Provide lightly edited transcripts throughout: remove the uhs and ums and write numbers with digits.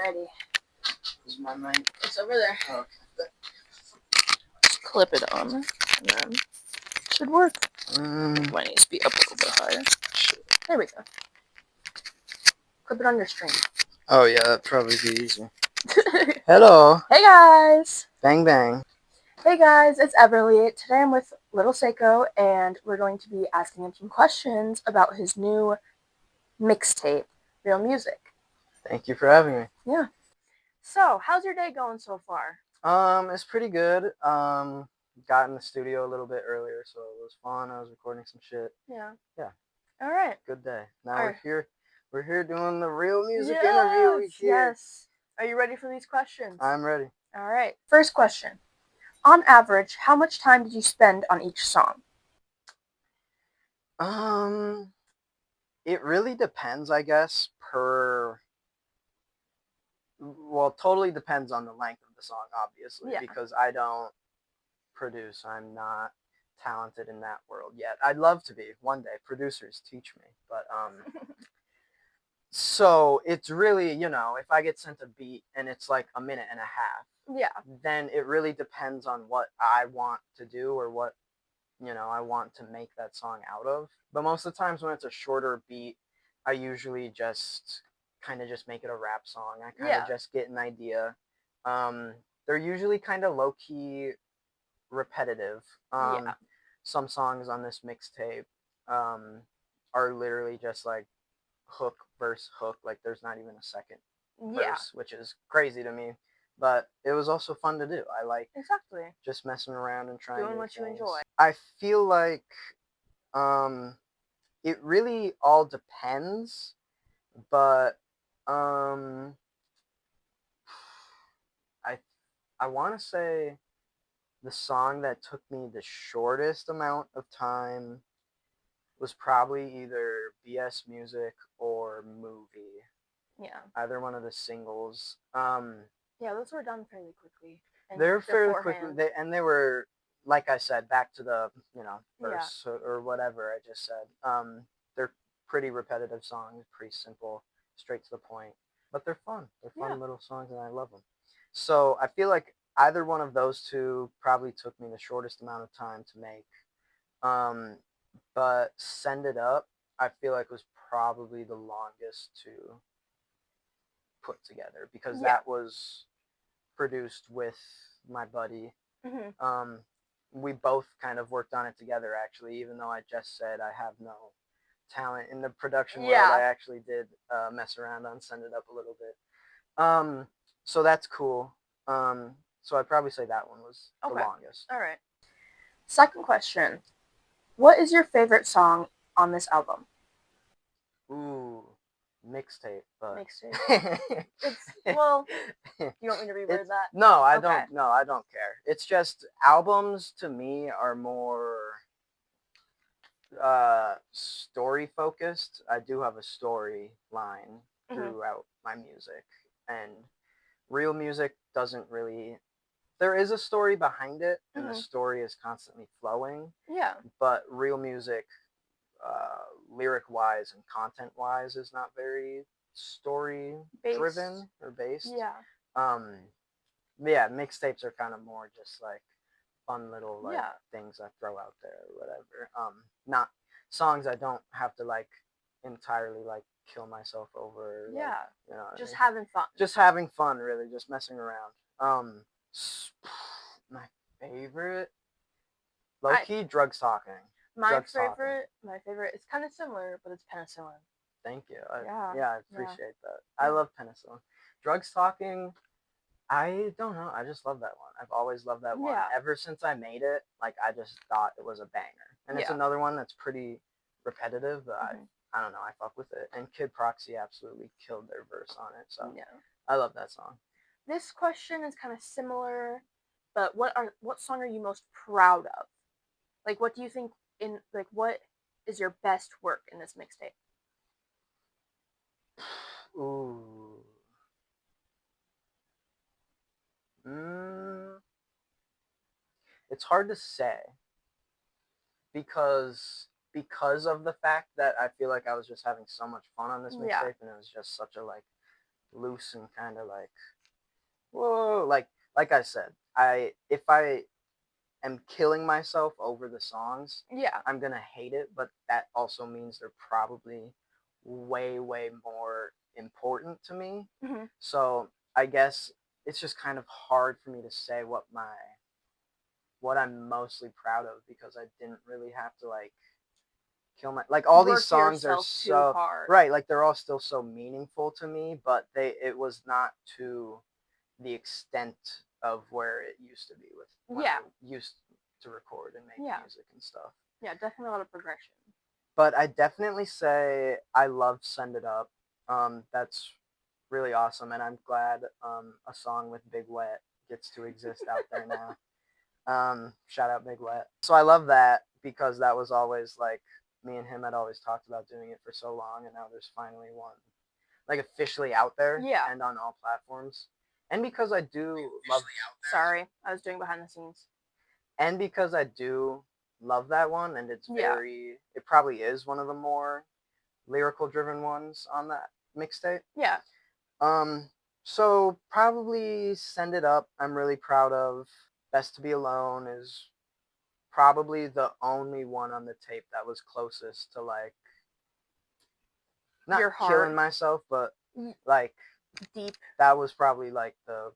ready. Is my mic? It's over there. Oh, okay. Just clip it on, and then it should work. Mm, Might need to be up a little bit higher. There we go. Clip it on your string. oh yeah, that'd probably be easy. Hello. Hey guys! Bang bang. Hey guys, it's Everly. Today I'm with Lil Seco, and we're going to be asking him some questions about his new mixtape, Real Music. Thank you for having me. Yeah. So, how's your day going so far? It's pretty good. Got in the studio a little bit earlier, so it was fun. I was recording some shit. Yeah. Yeah. All right. Good day. Now Alright. we're here doing the Real Music interview here. Yes. Are you ready for these questions? I'm ready. All right. First question. On average, how much time did you spend on each song? It really depends, I guess, totally depends on the length of the song, obviously, Yeah. because I don't produce. I'm not talented in that world yet. I'd love to be one day. Producers teach me, but so it's really, if I get sent a beat and it's like a minute and a half, Yeah. then it really depends on what I want to do or what I want to make that song out of. But most of the times when it's a shorter beat, I usually just kind of just make it a rap song. I kind of just get an idea. They're usually kind of low-key repetitive. Some songs on this mixtape are literally just like hook, verse, hook. Like there's not even a second verse, which is crazy to me. But it was also fun to do. I like just messing around and trying doing what you enjoy. I feel like it really all depends, but I want to say the song that took me the shortest amount of time was probably either BS Music or Movie. Yeah. Either one of the singles. Yeah, those were done fairly quickly. They're fairly quickly. They were, like I said, back to the verse or whatever I just said. They're pretty repetitive songs, pretty simple, straight to the point, but they're fun. They're fun little songs, and I love them. So I feel like either one of those two probably took me the shortest amount of time to make. But Send It Up, I feel like was probably the longest to put together because that was produced with my buddy. We both kind of worked on it together, actually, even though I just said I have no talent in the production world. I actually did mess around on Send It Up a little bit. So that's cool. So I'd probably say that one was the longest. All right. Second question. What is your favorite song on this album? Ooh, mixtape. But mixtape. Well, do you want me to reword that? No, I don't. No, I don't care. It's just albums to me are more story focused. I do have a story line throughout my music, and Real Music doesn't really. There is a story behind it, and the story is constantly flowing. Yeah. But Real Music, lyric-wise and content-wise, is not very story-driven or based. Yeah. Yeah, mixtapes are kind of more just like fun little things I throw out there or whatever. Not songs I don't have to like entirely like kill myself over. Just having fun. Just having fun, really, just messing around. My favorite, low key, Drugs Talking. My favorite, it's kind of similar, but it's Penicillin. Thank you. I appreciate that. I love Penicillin. Drugs Talking, I don't know. I just love that one. I've always loved that one. Ever since I made it, like I just thought it was a banger. And it's another one that's pretty repetitive, but I don't know. I fuck with it. And Kid Proxy absolutely killed their verse on it. So I love that song. This question is kind of similar, but what song are you most proud of? Like, what do you think what is your best work in this mixtape? Ooh. It's hard to say because of the fact that I feel like I was just having so much fun on this mixtape, and it was just such a like loose and kind of like whoa, like I said, I if I am killing myself over the songs, Yeah. I'm gonna hate it, but that also means they're probably way more important to me. Hmm. So I guess it's just kind of hard for me to say what I'm mostly proud of because I didn't really have to like kill my like all these Work songs are yourself too so hard. right, like they're all still so meaningful to me, but it was not to the extent of where it used to be with when Yeah. I used to record and make Yeah. music and stuff. Yeah. Definitely a lot of progression. But I definitely say I love Send It Up. That's really awesome, and I'm glad a song with Big Wet gets to exist out there now. Shout out Big Wet. So I love that because that was always like me and him had always talked about doing it for so long, and now there's finally one like officially out there Yeah. and on all platforms. And because I do love Sorry, I was doing behind the scenes. and because I do love that one, and Yeah. it probably is one of the more lyrical driven ones on that mixtape. Yeah. Um, so probably Send It Up. I'm really proud of. Best to Be Alone is probably the only one on the tape that was closest to like not Your killing heart. myself, but like Deep. that was probably like the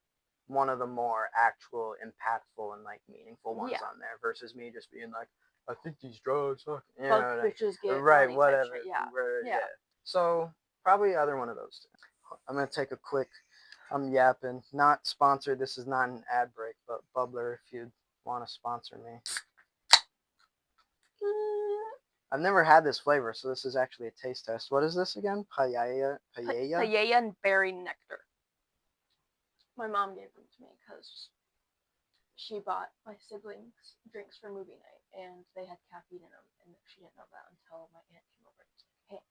one of the more actual impactful and like meaningful ones Yeah. on there versus me just being like, I think these drugs suck. You Fuck know, bitches get right, money type whatever. shit. Yeah. Yeah. Yeah. So probably either one of those two. I'm gonna take a quick I'm yapping. Not sponsored. This is not an ad break, but Bubbler, if you'd want to sponsor me. I've never had this flavor, so this is actually a taste test. What is this again? Paella? Paella? Paella and berry nectar. My mom gave them to me because she bought my siblings drinks for movie night, and they had caffeine in them, and she didn't know that until my aunt came over and was like, "Hey,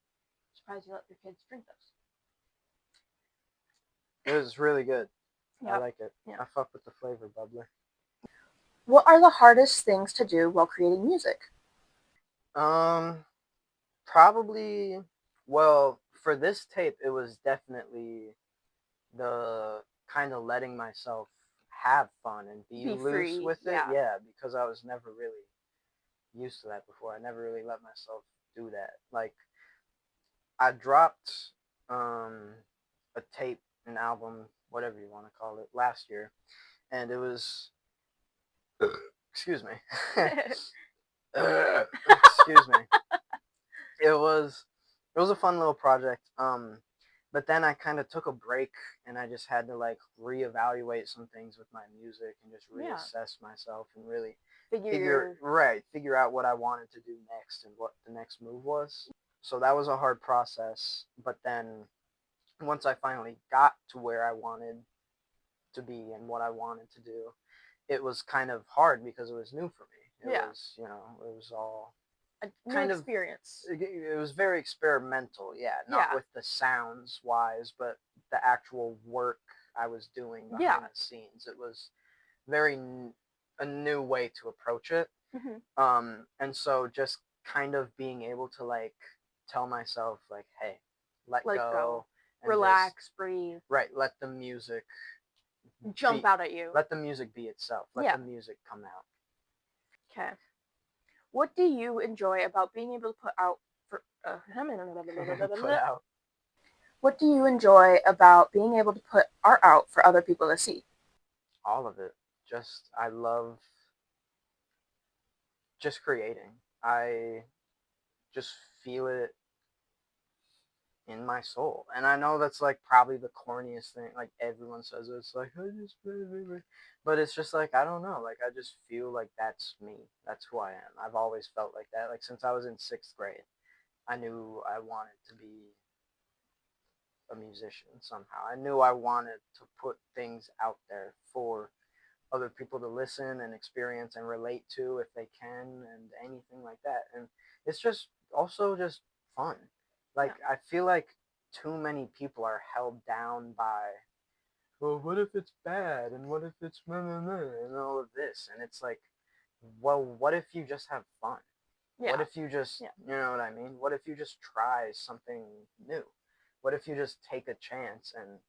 surprised you let your kids drink those." It was really good. Yep. I like it. Yeah. I fuck with the flavor, Bubbler. What are the hardest things to do while creating music? Probably. Well, for this tape, it was definitely the kind of letting myself have fun and be loose free. with it. Yeah. Yeah, because I was never really used to that before. I never really let myself do that. Like I dropped a tape, an album, whatever you want to call it, last year, and it was excuse me. Excuse me. It was a fun little project. But then I kind of took a break and I just had to like reevaluate some things with my music and just Yeah. reassess myself and really Figure figure out what I wanted to do next and what the next move was. So that was a hard process, but then once I finally got to where I wanted to be and what I wanted to do, it was kind of hard because it was new for me. Yeah. It was all a new kind of experience. it was very experimental, yeah, not Yeah. with the sounds wise, but the actual work I was doing behind Yeah. the scenes. It was a new way to approach it. And so just kind of being able to like tell myself like, hey, let go and relax, just, breathe, right, let the music jump out at you. let the music be itself. Let the music come out. Okay. What do you enjoy about being able to put out for Put out. What do you enjoy about being able to put art out for other people to see? All of it. Just I love just creating. I just feel it in my soul. And I know that's like probably the corniest thing. Like everyone says it's like I just but it's just like I don't know. Like I just feel like that's me. That's who I am. I've always felt like that. Like since I was in 6th grade, I knew I wanted to be a musician somehow. I knew I wanted to put things out there for other people to listen and experience and relate to if they can and anything like that. And it's just also just fun. Like I feel like too many people are held down by, well, what if it's bad and what if it's and all of this, and it's like, well, what if you just have fun? What if you just, you know what I mean? What if you just try something new? What if you just take a chance and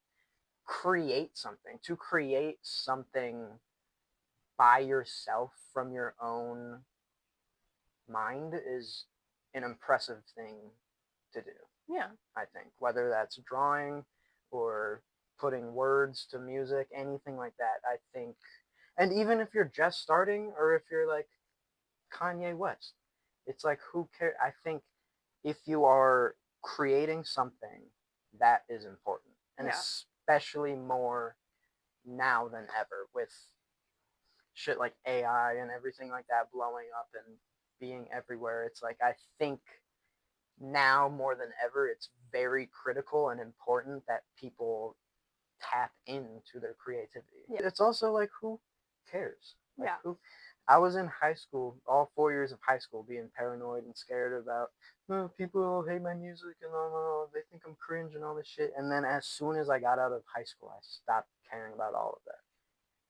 create something by yourself from your own mind is an impressive thing to do. Yeah. I think whether that's drawing or putting words to music, anything like that, I think. And even if you're just starting or if you're like Kanye West, it's like, who cares? I think if you are creating something, that is important, and Yeah. especially more now than ever with shit like AI and everything like that blowing up and being everywhere. It's like, I think now more than ever, it's very critical and important that people tap into their creativity. Yeah. It's also like, who cares? Like, Yeah. who? I was in high school, all 4 years of high school, being paranoid and scared about, oh, people hate my music and they think I'm cringe and all this shit. And then as soon as I got out of high school, I stopped caring about all of that.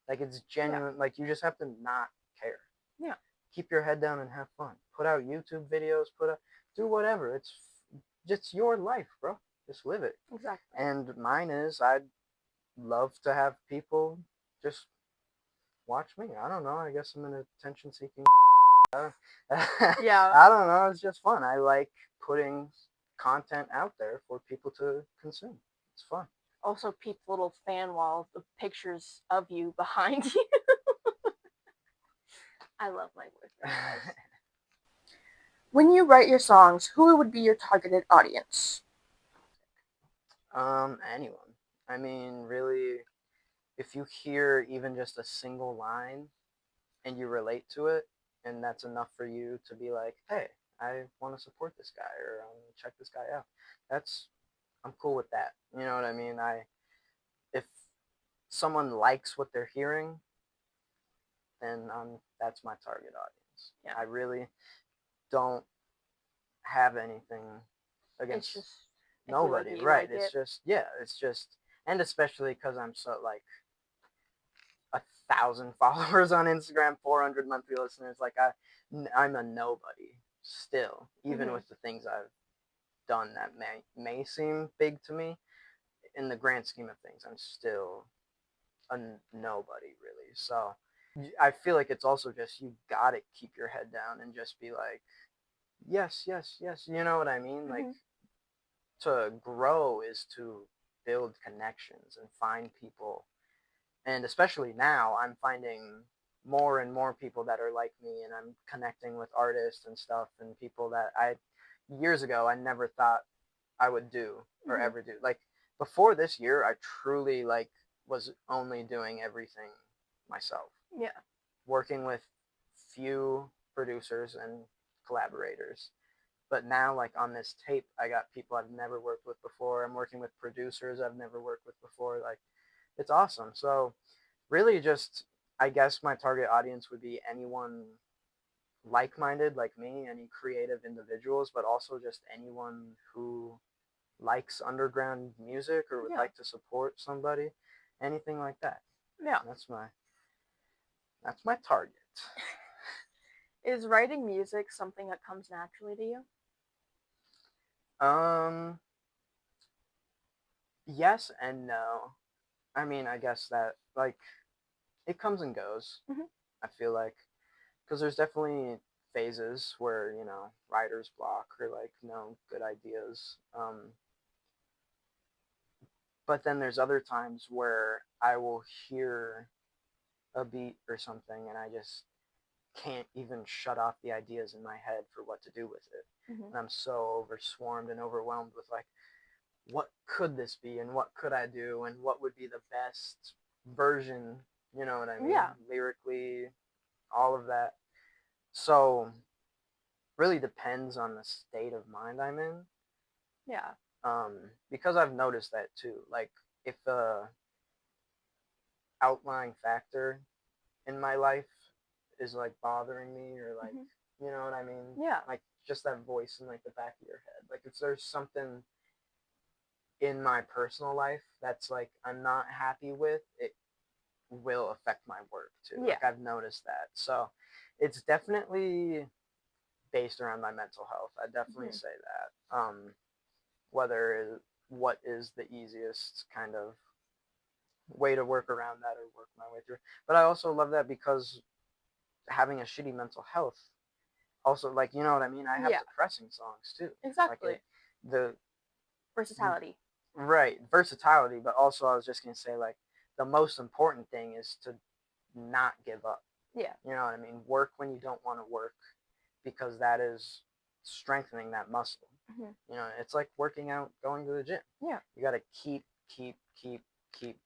Like, it's genuine. Like, you just have to not care. Yeah. Keep your head down and have fun. Put out YouTube videos. Do whatever. It's just your life, bro. Just live it. Exactly. And mine is, I'd love to have people just watch me. I don't know. I guess I'm an attention seeking. Yeah. I don't know. It's just fun. I like putting content out there for people to consume. It's fun. Also, Pete's little fan wall of pictures of you behind you. I love my boyfriend, guys. When you write your songs, who would be your targeted audience? Anyone. I mean, really, if you hear even just a single line and you relate to it, and that's enough for you to be like, hey, I want to support this guy or check this guy out. I'm cool with that. You know what I mean? If someone likes what they're hearing, then that's my target audience. Yeah. I really don't have anything It's against just nobody, you right? like It's it. just, and especially because I'm so like 1,000 followers on Instagram, 400 monthly listeners. Like, I'm a nobody still, even with the things I've done that may seem big to me. In the grand scheme of things, I'm still a nobody, really. So I feel like it's also just, you gotta keep your head down and just be like, yes, yes, yes. You know what I mean? Like, to grow is to build connections and find people. And especially now, I'm finding more and more people that are like me, and I'm connecting with artists and stuff and people that years ago, I never thought I would do or ever do. Like, before this year, I truly like was only doing everything myself. Yeah. Working with few producers and collaborators. But now, like, on this tape, I got people I've never worked with before. I'm working with producers I've never worked with before. Like, it's awesome. So really just, I guess my target audience would be anyone like-minded like me, any creative individuals, but also just anyone who likes underground music or would like to support somebody, anything like that. Yeah. That's my target. Is writing music something that comes naturally to you? Yes and no. I mean, I guess that, like, it comes and goes. I feel like, because there's definitely phases where, writer's block or like no good ideas. But then there's other times where I will hear a beat or something and I just can't even shut off the ideas in my head for what to do with it. And I'm so overswarmed and overwhelmed with like, what could this be and what could I do and what would be the best version, you know what I mean? Yeah. Lyrically, all of that. So really depends on the state of mind I'm in. Yeah. Because I've noticed that too. Like, if the outlying factor in my life is like bothering me or like, you know what I mean? Yeah. Like, just that voice in like the back of your head. Like, if there's something in my personal life that's like I'm not happy with, it will affect my work too. Yeah. Like, I've noticed that. So it's definitely based around my mental health. I definitely say that. What is the easiest kind of way to work around that or work my way through. But I also love that because having a shitty mental health also, like, you know what I mean, I have Yeah. depressing songs too. Exactly. Like the Versatility. right, versatility, but also I was just gonna say, like, the most important thing is to not give up. Yeah. You know what I mean? Work when you don't want to work, because that is strengthening that muscle. Mhm. You know, it's like working out, going to the gym. Yeah. You got to keep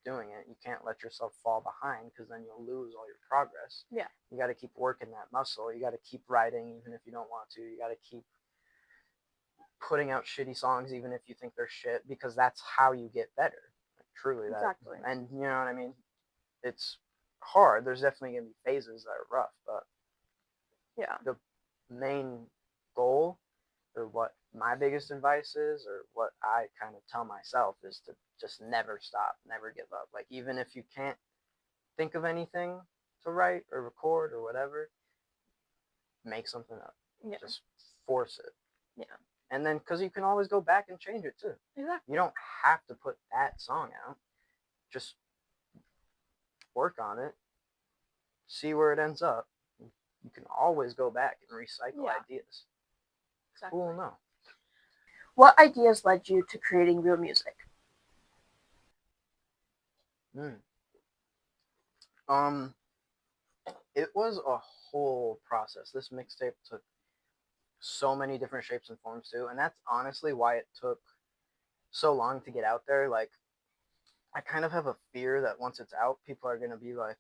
doing it. You can't let yourself fall behind, because then you'll lose all your progress. Yeah. You got to keep working that muscle. You got to keep writing even if you don't want to. You got to keep putting out shitty songs even if you think they're shit, because that's how you get better. Like, truly that. Exactly. And you know what I mean? It's hard. There's definitely going to be phases that are rough, but Yeah. the main goal, or what my biggest advice is, or what I kind of tell myself, is to just never stop, never give up. Like, even if you can't think of anything to write or record or whatever, make something up. Yeah. Just force it. Yeah. And then, because you can always go back and change it too. Exactly. You don't have to put that song out. Just work on it, see where it ends up. You can always go back and recycle ideas. Exactly. Cool, no. What ideas led you to creating real music? It was a whole process. This mixtape took so many different shapes and forms too, and that's honestly why it took so long to get out there. Like, I kind of have a fear that once it's out, people are gonna be like,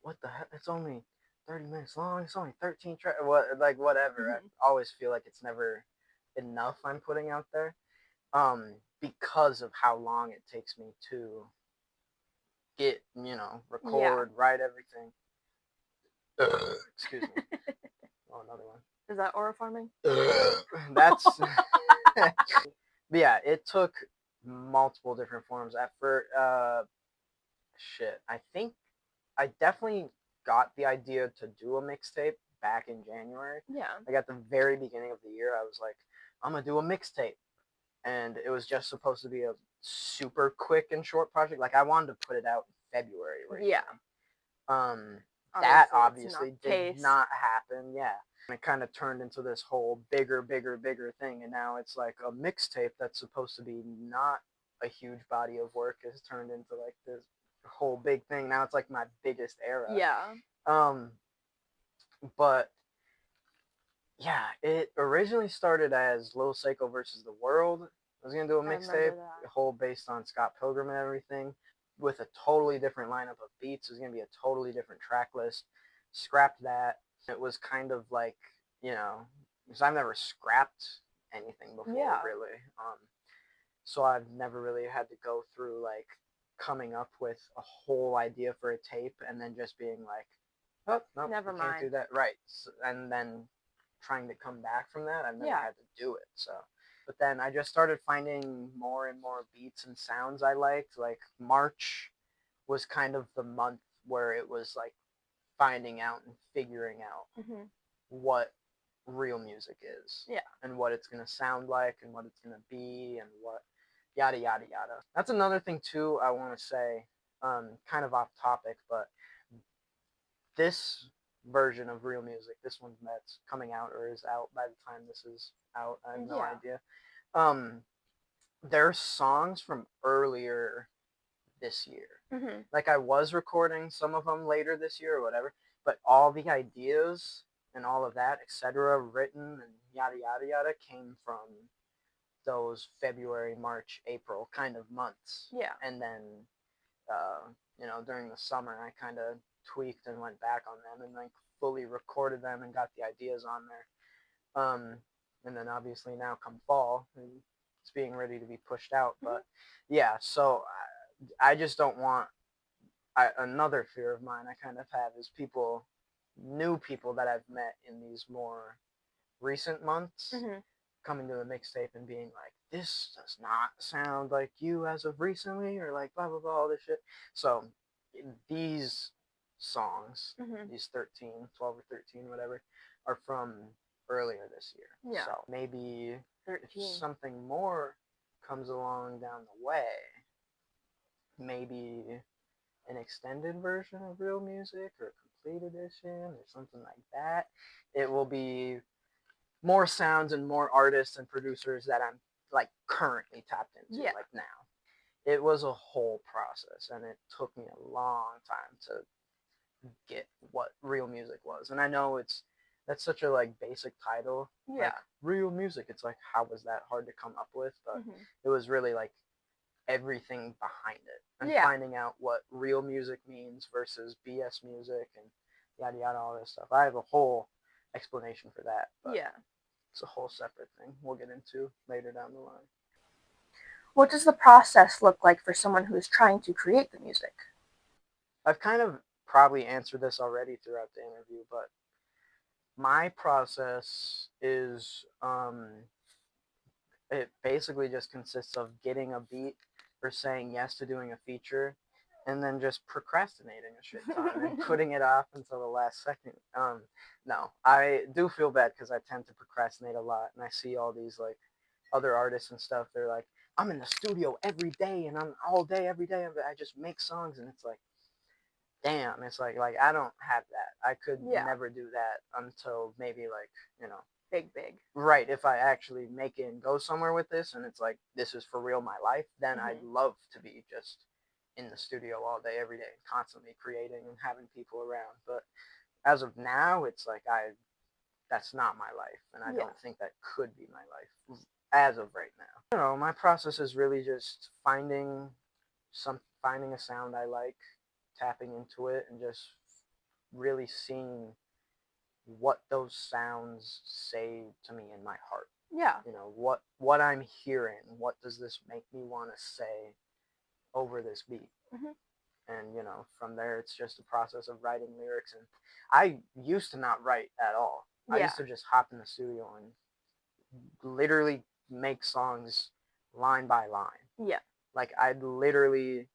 "What the heck? It's only 30 minutes long. It's only 13 tracks. What? Like, whatever." Mhm. I always feel like it's never enough I'm putting out there, because of how long it takes me to get, record, write everything. Excuse me. Oh, another one. Is that aura farming? That's but yeah, it took multiple different forms. At first, I think I definitely got the idea to do a mixtape back in January. Yeah. Like, at the very beginning of the year, I was like, I'm gonna do a mixtape, and it was just supposed to be a super quick and short project. Like, I wanted to put it out in February. Originally. Yeah. That Obviously, obviously did not happen. Yeah. And it kind of turned into this whole bigger thing. And now it's like a mixtape that's supposed to be not a huge body of work has turned into like this whole big thing. Now it's like my biggest era. Yeah. But yeah, it originally started as Lil Seco versus the World. I was gonna do a mixtape, whole based on Scott Pilgrim and everything, with a totally different lineup of beats. It was gonna be a totally different track list. Scrapped that. It was kind of like, because I've never scrapped anything before, really. So I've never really had to go through like coming up with a whole idea for a tape and then just being like, oh no, Never can't mind. do that, right? So, and then trying to come back from that, I've never had to do it. So, but then I just started finding more and more beats and sounds I liked. Like, March was kind of the month where it was like finding out and figuring out what real music is, and what it's gonna sound like, and what it's gonna be, and what yada yada yada. That's another thing too I want to say, kind of off topic, but this version of real music, this one that's coming out or is out by the time this is out, I have no idea. There's songs from earlier this year. Like, I was recording some of them later this year or whatever, but all the ideas and all of that, etc., written and yada yada yada, came from those February, March, April kind of months. Yeah. And then, during the summer, I kind of tweaked and went back on them and like fully recorded them and got the ideas on there. And then obviously now come fall, and it's being ready to be pushed out. But yeah, so I just don't want. Another fear of mine I kind of have is new people that I've met in these more recent months, coming to the mixtape and being like, this does not sound like you as of recently, or like blah blah blah, all this shit. So these songs, these 12 or 13, whatever, are from earlier this year. Yeah. So maybe 13. If something more comes along down the way, maybe an extended version of real music or a complete edition or something like that. It will be more sounds and more artists and producers that I'm like currently tapped into Yeah. like now. It was a whole process and it took me a long time to get what real music was. And I know that's such a like basic title. Yeah. Like real music. It's like how was that hard to come up with? But Mhm. it was really like everything behind it and Yeah. finding out what real music means versus BS music and yada yada all this stuff. I have a whole explanation for that, but Yeah. it's a whole separate thing we'll get into later down the line. What does the process look like for someone who is trying to create the music? I've kind of probably answered this already throughout the interview, but my process is it basically just consists of getting a beat or saying yes to doing a feature and then just procrastinating a shit ton and putting it off until the last second. No, I do feel bad because I tend to procrastinate a lot and I see all these like other artists and stuff. They're like, I'm in the studio every day and I'm all day every day. I just make songs and it's like, damn, it's like I don't have that. I could never do that until maybe like, you know, Big. right, if I actually make it and go somewhere with this and it's like this is for real my life, then I'd love to be just in the studio all day every day and constantly creating and having people around. But as of now, it's like that's not my life and I don't think that could be my life as of right now. You know, my process is really just finding a sound I like, tapping into it and just really seeing what those sounds say to me in my heart. Yeah. You know, what I'm hearing, what does this make me want to say over this beat? And you know, from there it's just a process of writing lyrics. And I used to not write at all. I used to just hop in the studio and literally make songs line by line. Yeah. Like I'd literally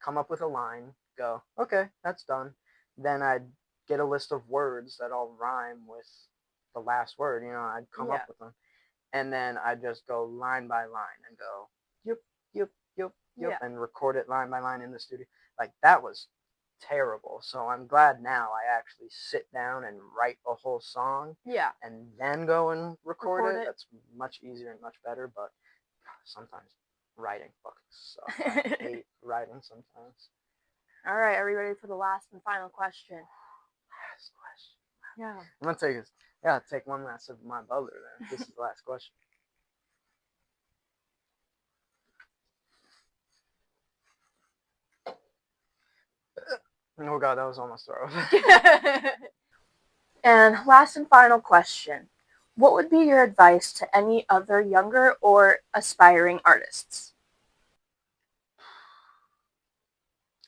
come up with a line, go, okay, that's done. Then I'd get a list of words that all rhyme with the last word. You know, I'd come up with them, and then I'd just go line by line and go, yep, yep, yep, yep, and record it line by line in the studio. Like that was terrible. So I'm glad now I actually sit down and write a whole song. Yeah. And then go and record it. That's much easier and much better. But sometimes writing fucking sucks. I hate writing sometimes. All right, are we ready for the last and final question? Last question. Yeah. I'm gonna take one last sip of my bubbler then. This is the last question. Oh god, that was almost throw. And last and final question. What would be your advice to any other younger or aspiring artists?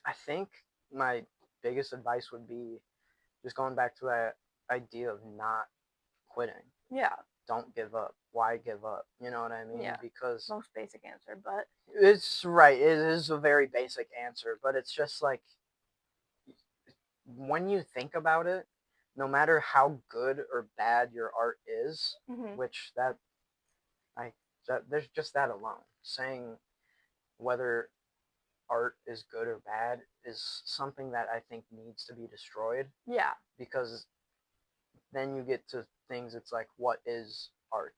I think my biggest advice would be just going back to that idea of not quitting. Yeah. Don't give up. Why give up? You know what I mean? Yeah. Because most basic answer, but it's right. It is a very basic answer, but it's just like when you think about it, no matter how good or bad your art is, which there's just that alone saying whether art is good or bad is something that I think needs to be destroyed. Yeah. Because then you get to things. It's like, what is art?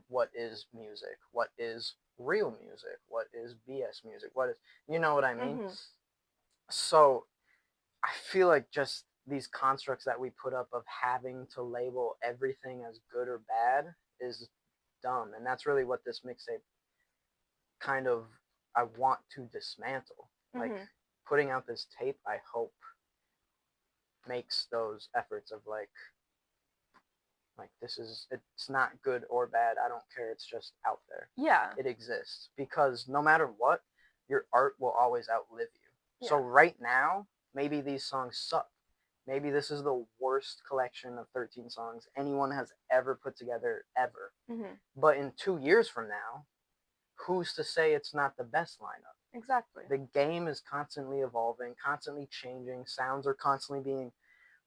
What is music? What is real music? What is BS music? What is, you know what I mean? So I feel like just these constructs that we put up of having to label everything as good or bad is dumb. And that's really what this mixtape kind of, I want to dismantle. Like putting out this tape, I hope makes those efforts of like it's not good or bad. I don't care. It's just out there. Yeah. It exists because no matter what, your art will always outlive you. Yeah. So right now, maybe these songs suck. Maybe this is the worst collection of 13 songs anyone has ever put together ever. But in 2 years from now, who's to say it's not the best lineup? Exactly. The game is constantly evolving, constantly changing. Sounds are constantly being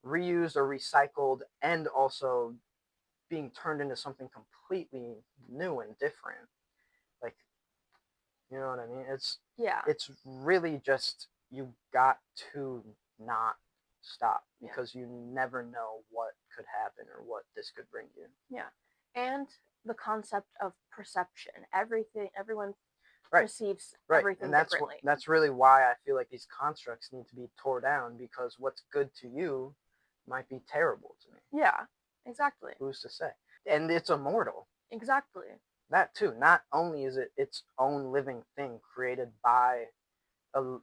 reused or recycled and also being turned into something completely new and different. Like You know what I mean? Yeah. It's really just, you got to not stop, Yeah. because you never know what could happen or what this could bring you. Yeah. And the concept of perception. Everyone Right. perceives Right. everything And that's differently. that's really why I feel like these constructs need to be tore down, because what's good to you might be terrible to me. Yeah, exactly. Who's to say? And it's immortal. Exactly. That too. Not only is it its own living thing created by a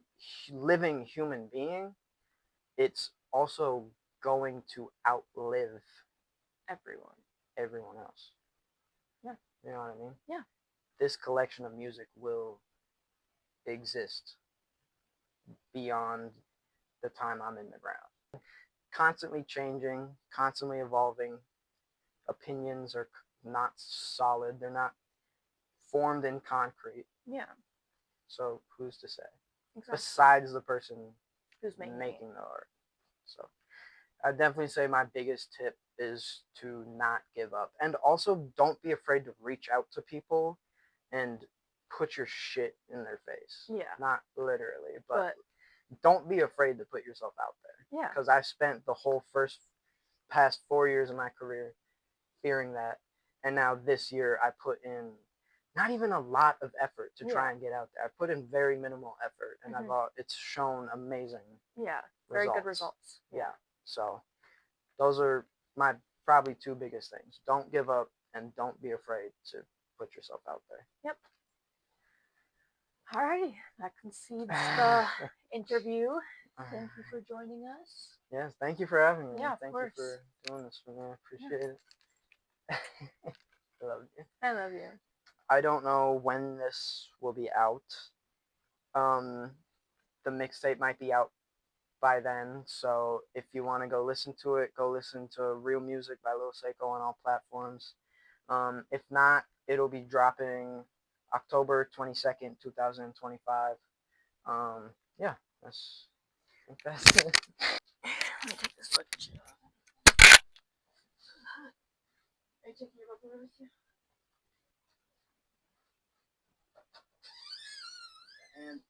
living human being, it's also going to outlive Everyone else. Yeah. You know what I mean? Yeah. This collection of music will exist beyond the time I'm in the ground. Constantly changing, constantly evolving. Opinions are not solid. They're not formed in concrete. Yeah. So who's to say? Exactly. Besides the person who's making the art. So I definitely say my biggest tip is to not give up. And also, don't be afraid to reach out to people and put your shit in their face. Yeah. Not literally, but don't be afraid to put yourself out there. Yeah. Because I spent the whole past 4 years of my career fearing that. And now this year I put in not even a lot of effort to try and get out there. I put in very minimal effort, and it's shown amazing. Yeah, very good results. Yeah. So those are my probably two biggest things. Don't give up, and don't be afraid to put yourself out there. Yep. Alrighty, that concludes the interview. Thank you for joining us. Yes, thank you for having me. Yeah, thank you for doing this for me. I appreciate it. I love you. I love you. I don't know when this will be out. The mixtape might be out by then, so if you want to go listen to it, go listen to Real Music by Lil Seco on all platforms. If not, it'll be dropping October 22nd, 2025. Yeah, I think that's it. Let me take this luggage. Are you taking your rubber with you? And